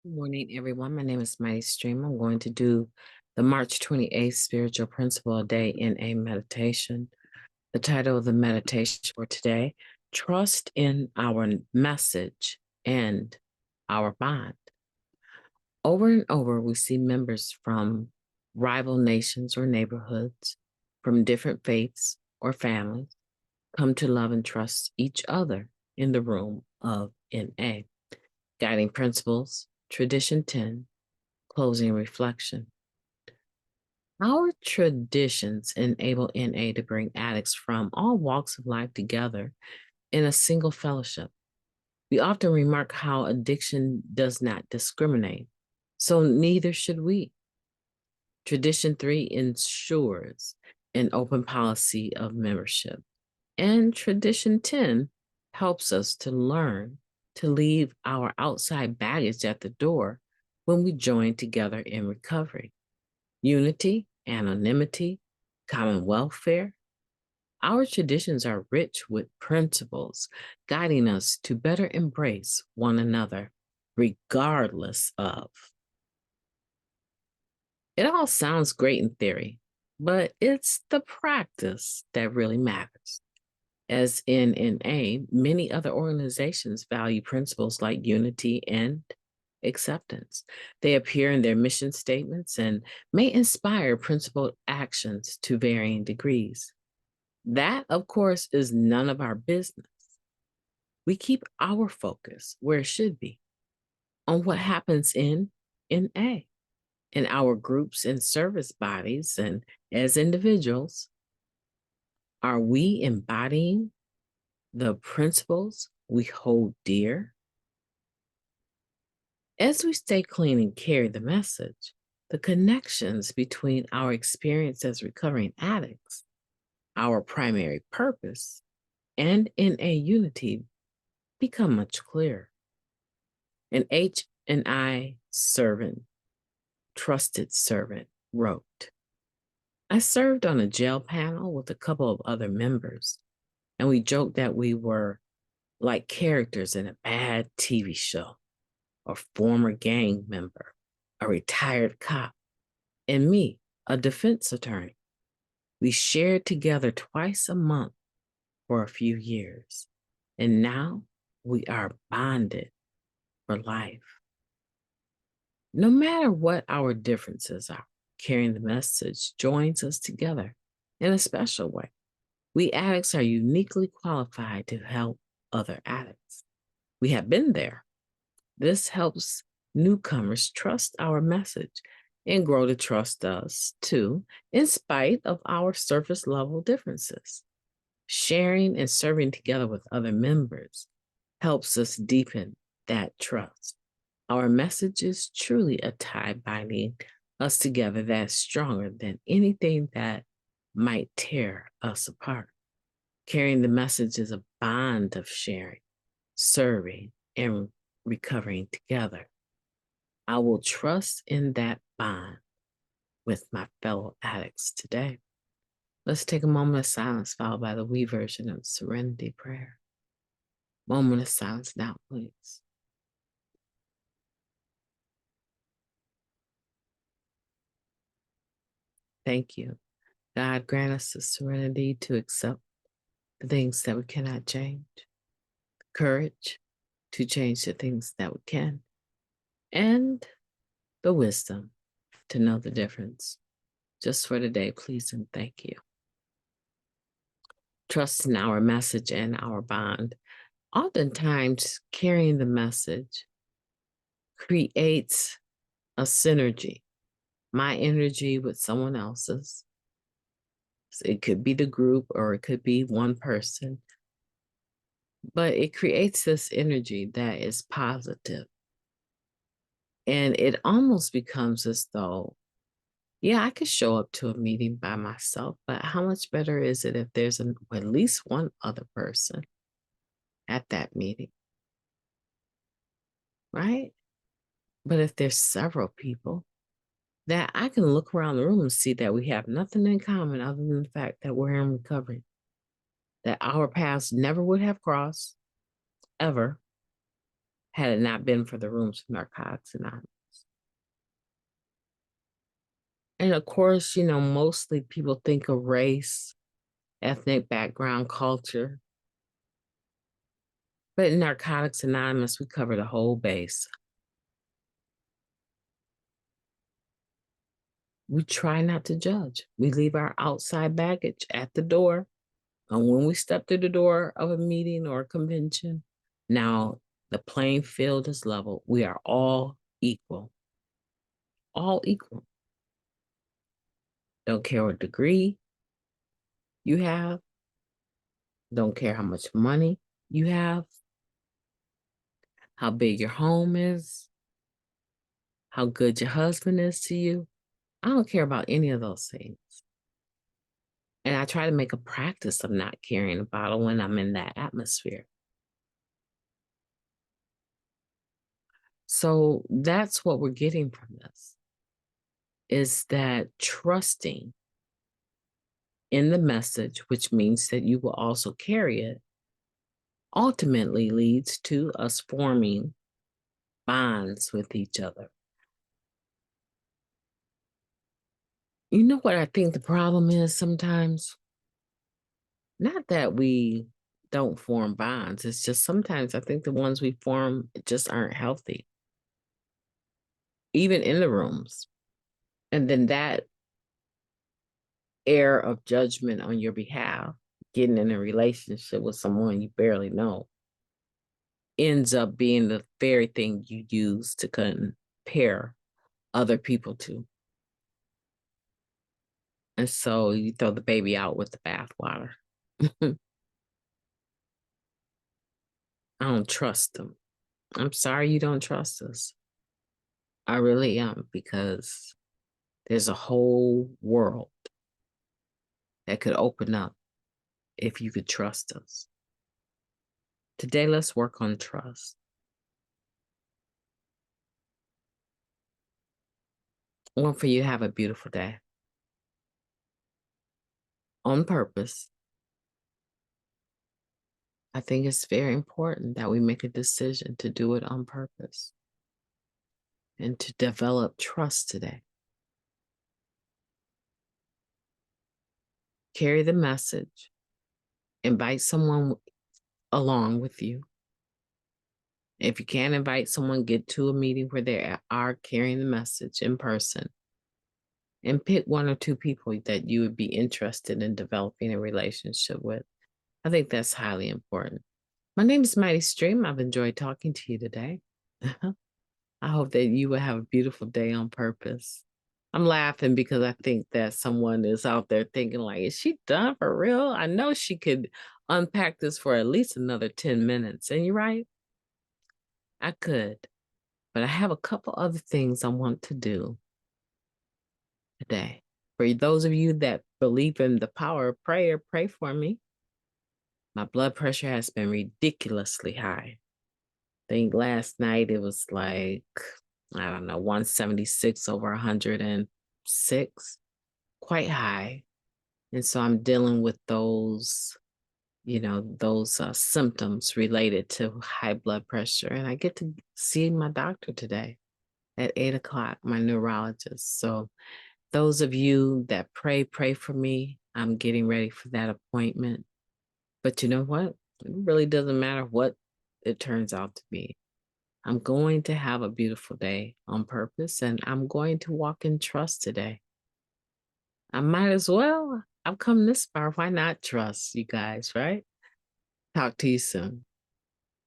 Good morning, everyone. My name is MightyStream. I'm going to do the March 28th Spiritual Principle a Day in a Meditation. The title of the meditation for today, Trust in Our Message and Our Bond. Over and over, we see members from rival nations or neighborhoods, from different faiths or families, come to love and trust each other in the room of NA. Guiding Principles, Tradition 10, Closing Reflection. Our traditions enable NA to bring addicts from all walks of life together in a single fellowship. We often remark how addiction does not discriminate, so neither should we. Tradition 3 ensures an open policy of membership, and Tradition 10 helps us to learn to leave our outside baggage at the door when we join together in recovery. Unity, anonymity, common welfare. Our traditions are rich with principles guiding us to better embrace one another, regardless of. It all sounds great in theory, but it's the practice that really matters. As in NA, many other organizations value principles like unity and acceptance. They appear in their mission statements and may inspire principled actions to varying degrees. That, of course, is none of our business. We keep our focus where it should be, on what happens in NA, in our groups and service bodies, and as individuals. Are we embodying the principles we hold dear? As we stay clean and carry the message, the connections between our experience as recovering addicts, our primary purpose, and NA unity become much clearer. An H&I servant, trusted servant, wrote, I served on a jail panel with a couple of other members, and we joked that we were like characters in a bad TV show. A former gang member, a retired cop, and me, a defense attorney. We shared together twice a month for a few years, and now we are bonded for life. No matter what our differences are, carrying the message joins us together in a special way. We addicts are uniquely qualified to help other addicts. We have been there. This helps newcomers trust our message and grow to trust us too, in spite of our surface level differences. Sharing and serving together with other members helps us deepen that trust. Our message is truly a tie binding us together that's stronger than anything that might tear us apart. Carrying the message is a bond of sharing, serving, and recovering together. I will trust in that bond with my fellow addicts today. Let's take a moment of silence followed by the we version of Serenity Prayer. Moment of silence now, please. Thank you. God grant us the serenity to accept the things that we cannot change, courage to change the things that we can, and the wisdom to know the difference. Just for today, please and thank you. Trust in our message and our bond. Oftentimes, carrying the message creates a synergy. My energy with someone else's. It could be the group or it could be one person, but it creates this energy that is positive. And it almost becomes as though, yeah, I could show up to a meeting by myself, but how much better is it if there's at least one other person at that meeting, right? But if there's several people, that I can look around the room and see that we have nothing in common other than the fact that we're in recovery, that our paths never would have crossed, ever, had it not been for the rooms of Narcotics Anonymous. And of course, mostly people think of race, ethnic background, culture. But in Narcotics Anonymous, we cover the whole base. We try not to judge. We leave our outside baggage at the door. And when we step through the door of a meeting or a convention, now the playing field is level. We are all equal. All equal. Don't care what degree you have. Don't care how much money you have. How big your home is. How good your husband is to you. I don't care about any of those things. And I try to make a practice of not carrying a bottle when I'm in that atmosphere. So that's what we're getting from this, is that trusting in the message, which means that you will also carry it, ultimately leads to us forming bonds with each other. You know what I think the problem is sometimes? Not that we don't form bonds. It's just sometimes I think the ones we form just aren't healthy, even in the rooms. And then that air of judgment on your behalf, getting in a relationship with someone you barely know, ends up being the very thing you use to compare other people to. And so you throw the baby out with the bathwater. I don't trust them. I'm sorry you don't trust us. I really am, because there's a whole world that could open up if you could trust us. Today, let's work on trust. I want for you to have a beautiful day. On purpose. I think it's very important that we make a decision to do it on purpose and to develop trust today. Carry the message. Invite someone along with you. If you can't invite someone, get to a meeting where they are carrying the message in person. And pick one or two people that you would be interested in developing a relationship with. I think that's highly important. My name is Mighty Stream. I've enjoyed talking to you today. I hope that you will have a beautiful day on purpose. I'm laughing because I think that someone is out there thinking like, is she done for real? I know she could unpack this for at least another 10 minutes. And you're right, I could. But I have a couple other things I want to do today. For those of you that believe in the power of prayer, pray for me. My blood pressure has been ridiculously high. I think last night it was like, I don't know, 176 over 106, quite high. And so I'm dealing with those, those symptoms related to high blood pressure. And I get to see my doctor today at 8 o'clock, my neurologist. So those of you that pray for me. I'm getting ready for that appointment. But you know what? It really doesn't matter what it turns out to be. I'm going to have a beautiful day on purpose, and I'm going to walk in trust today. I might as well. I've come this far. Why not trust you guys, right? Talk to you soon.